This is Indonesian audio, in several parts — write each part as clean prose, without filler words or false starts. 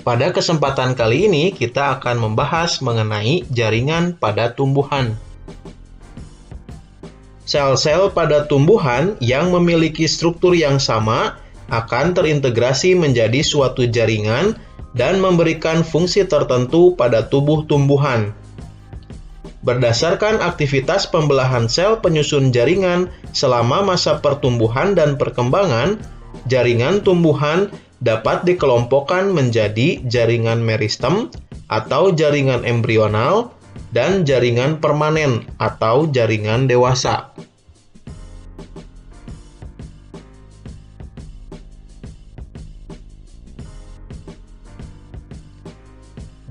Pada kesempatan kali ini, kita akan membahas mengenai jaringan pada tumbuhan. Sel-sel pada tumbuhan yang memiliki struktur yang sama akan terintegrasi menjadi suatu jaringan dan memberikan fungsi tertentu pada tubuh tumbuhan. Berdasarkan aktivitas pembelahan sel penyusun jaringan selama masa pertumbuhan dan perkembangan, jaringan tumbuhan dapat dikelompokkan menjadi jaringan meristem atau jaringan embrional dan jaringan permanen atau jaringan dewasa.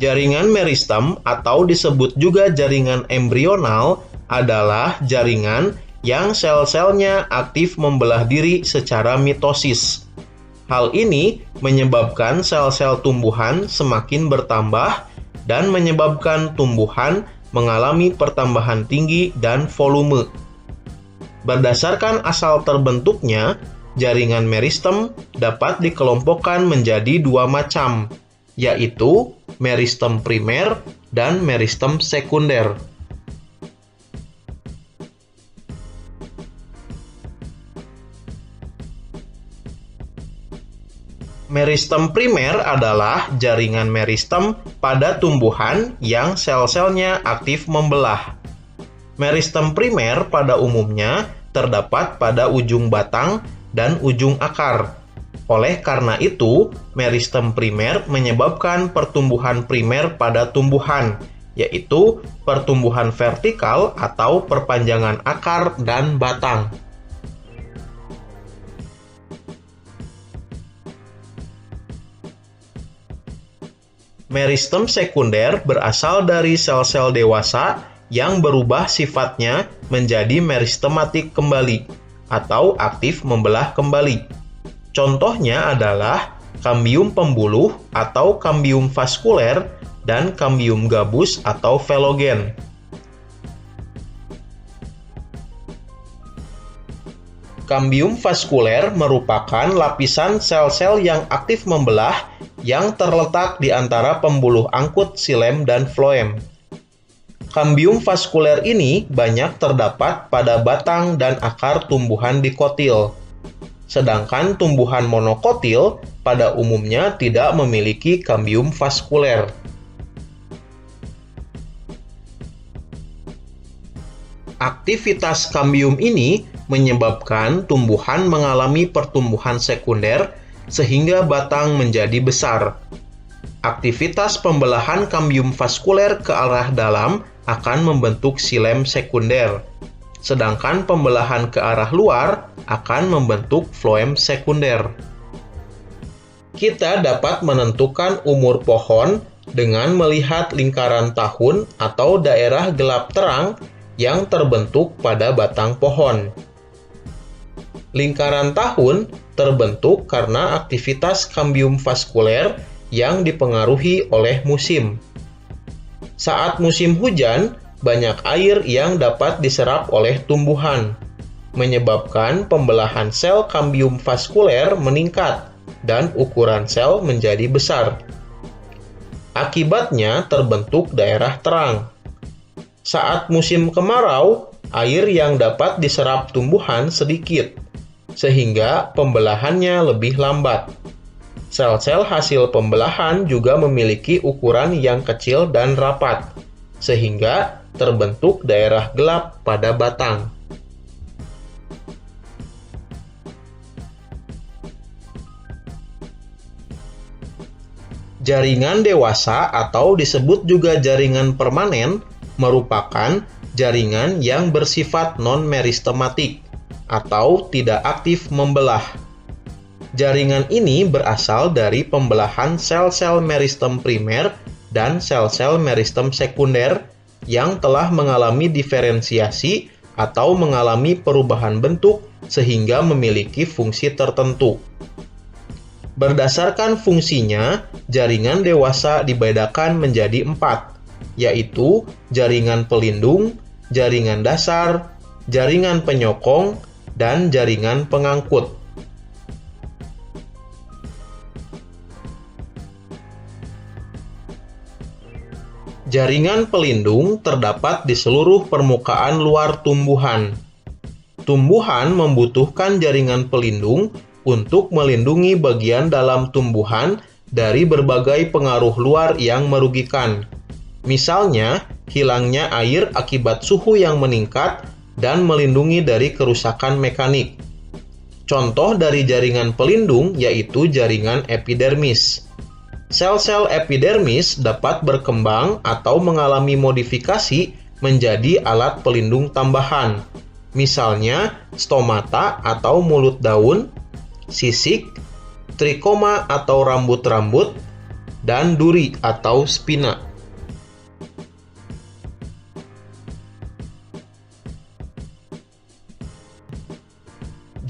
Jaringan meristem atau disebut juga jaringan embrional adalah jaringan yang sel-selnya aktif membelah diri secara mitosis. Hal ini menyebabkan sel-sel tumbuhan semakin bertambah dan menyebabkan tumbuhan mengalami pertambahan tinggi dan volume. Berdasarkan asal terbentuknya, jaringan meristem dapat dikelompokkan menjadi dua macam, yaitu meristem primer dan meristem sekunder. Meristem primer adalah jaringan meristem pada tumbuhan yang sel-selnya aktif membelah. Meristem primer pada umumnya terdapat pada ujung batang dan ujung akar. Oleh karena itu, meristem primer menyebabkan pertumbuhan primer pada tumbuhan, yaitu pertumbuhan vertikal atau perpanjangan akar dan batang. Meristem sekunder berasal dari sel-sel dewasa yang berubah sifatnya menjadi meristematik kembali atau aktif membelah kembali. Contohnya adalah kambium pembuluh atau kambium vaskuler dan kambium gabus atau velogen. Kambium vaskuler merupakan lapisan sel-sel yang aktif membelah yang terletak di antara pembuluh angkut xilem dan floem. Kambium vaskuler ini banyak terdapat pada batang dan akar tumbuhan dikotil. Sedangkan tumbuhan monokotil pada umumnya tidak memiliki kambium vaskuler. Aktivitas kambium ini menyebabkan tumbuhan mengalami pertumbuhan sekunder sehingga batang menjadi besar. Aktivitas pembelahan kambium vaskuler ke arah dalam akan membentuk xilem sekunder, sedangkan pembelahan ke arah luar akan membentuk floem sekunder. Kita dapat menentukan umur pohon dengan melihat lingkaran tahun atau daerah gelap terang yang terbentuk pada batang pohon. Lingkaran tahun terbentuk karena aktivitas kambium vaskuler yang dipengaruhi oleh musim. Saat musim hujan, banyak air yang dapat diserap oleh tumbuhan, menyebabkan pembelahan sel kambium vaskuler meningkat dan ukuran sel menjadi besar. Akibatnya terbentuk daerah terang. Saat musim kemarau, air yang dapat diserap tumbuhan sedikit, sehingga pembelahannya lebih lambat. Sel-sel hasil pembelahan juga memiliki ukuran yang kecil dan rapat, sehingga terbentuk daerah gelap pada batang. Jaringan dewasa atau disebut juga jaringan permanen merupakan jaringan yang bersifat non-meristematik atau tidak aktif membelah. Jaringan ini berasal dari pembelahan sel-sel meristem primer dan sel-sel meristem sekunder yang telah mengalami diferensiasi atau mengalami perubahan bentuk sehingga memiliki fungsi tertentu. Berdasarkan fungsinya, jaringan dewasa dibedakan menjadi 4, yaitu jaringan pelindung, jaringan dasar, jaringan penyokong, dan jaringan pengangkut. Jaringan pelindung terdapat di seluruh permukaan luar tumbuhan. Tumbuhan membutuhkan jaringan pelindung untuk melindungi bagian dalam tumbuhan dari berbagai pengaruh luar yang merugikan. Misalnya, hilangnya air akibat suhu yang meningkat dan melindungi dari kerusakan mekanik. Contoh dari jaringan pelindung yaitu jaringan epidermis. Sel-sel epidermis dapat berkembang atau mengalami modifikasi menjadi alat pelindung tambahan. Misalnya, stomata atau mulut daun, sisik, trikoma atau rambut-rambut, dan duri atau spina.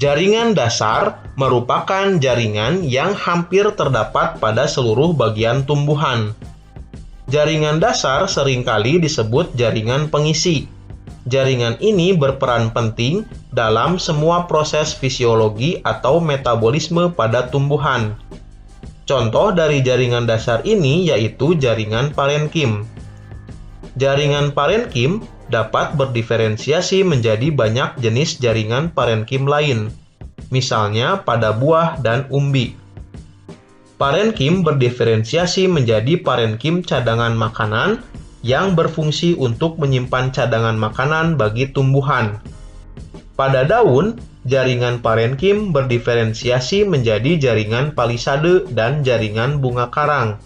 Jaringan dasar merupakan jaringan yang hampir terdapat pada seluruh bagian tumbuhan. Jaringan dasar seringkali disebut jaringan pengisi. Jaringan ini berperan penting dalam semua proses fisiologi atau metabolisme pada tumbuhan. Contoh dari jaringan dasar ini yaitu jaringan parenkim. Jaringan parenkim dapat berdiferensiasi menjadi banyak jenis jaringan parenkim lain, misalnya pada buah dan umbi. Parenkim berdiferensiasi menjadi parenkim cadangan makanan yang berfungsi untuk menyimpan cadangan makanan bagi tumbuhan. Pada daun, jaringan parenkim berdiferensiasi menjadi jaringan palisade dan jaringan bunga karang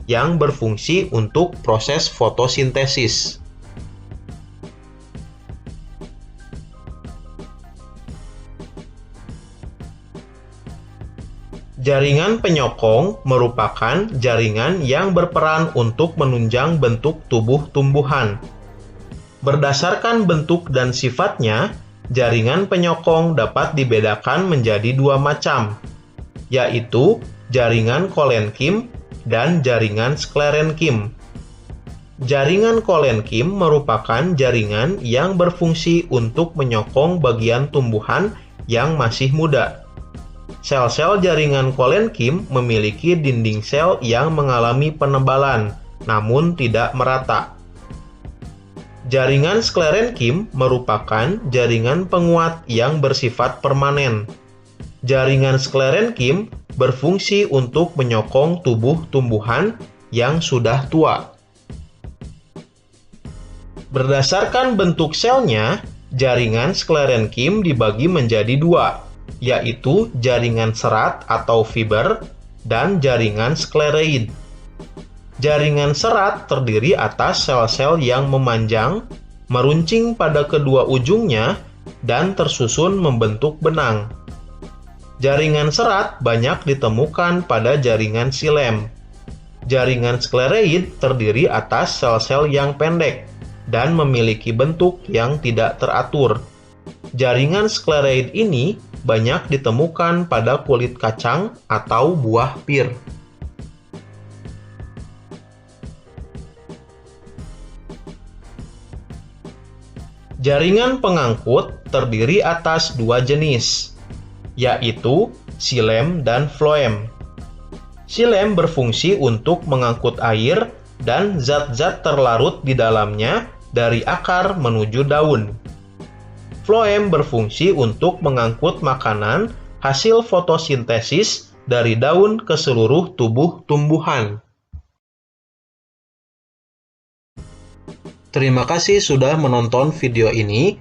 yang berfungsi untuk proses fotosintesis. Jaringan penyokong merupakan jaringan yang berperan untuk menunjang bentuk tubuh tumbuhan. Berdasarkan bentuk dan sifatnya, jaringan penyokong dapat dibedakan menjadi dua macam, yaitu jaringan kolenkim dan jaringan sklerenkim. Jaringan kolenkim merupakan jaringan yang berfungsi untuk menyokong bagian tumbuhan yang masih muda. Sel-sel jaringan kolenkim memiliki dinding sel yang mengalami penebalan, namun tidak merata. Jaringan sklerenkim merupakan jaringan penguat yang bersifat permanen. Jaringan sklerenkim berfungsi untuk menyokong tubuh tumbuhan yang sudah tua. Berdasarkan bentuk selnya, jaringan sklerenkim dibagi menjadi dua, yaitu jaringan serat atau fiber dan jaringan sklereid. Jaringan serat terdiri atas sel-sel yang memanjang, meruncing pada kedua ujungnya, dan tersusun membentuk benang. Jaringan serat banyak ditemukan pada jaringan xilem. Jaringan sklereid terdiri atas sel-sel yang pendek dan memiliki bentuk yang tidak teratur. Jaringan sklereid ini banyak ditemukan pada kulit kacang atau buah pir. Jaringan pengangkut terdiri atas dua jenis, yaitu xilem dan floem. Xilem berfungsi untuk mengangkut air dan zat-zat terlarut di dalamnya dari akar menuju daun. Floem berfungsi untuk mengangkut makanan hasil fotosintesis dari daun ke seluruh tubuh tumbuhan. Terima kasih sudah menonton video ini.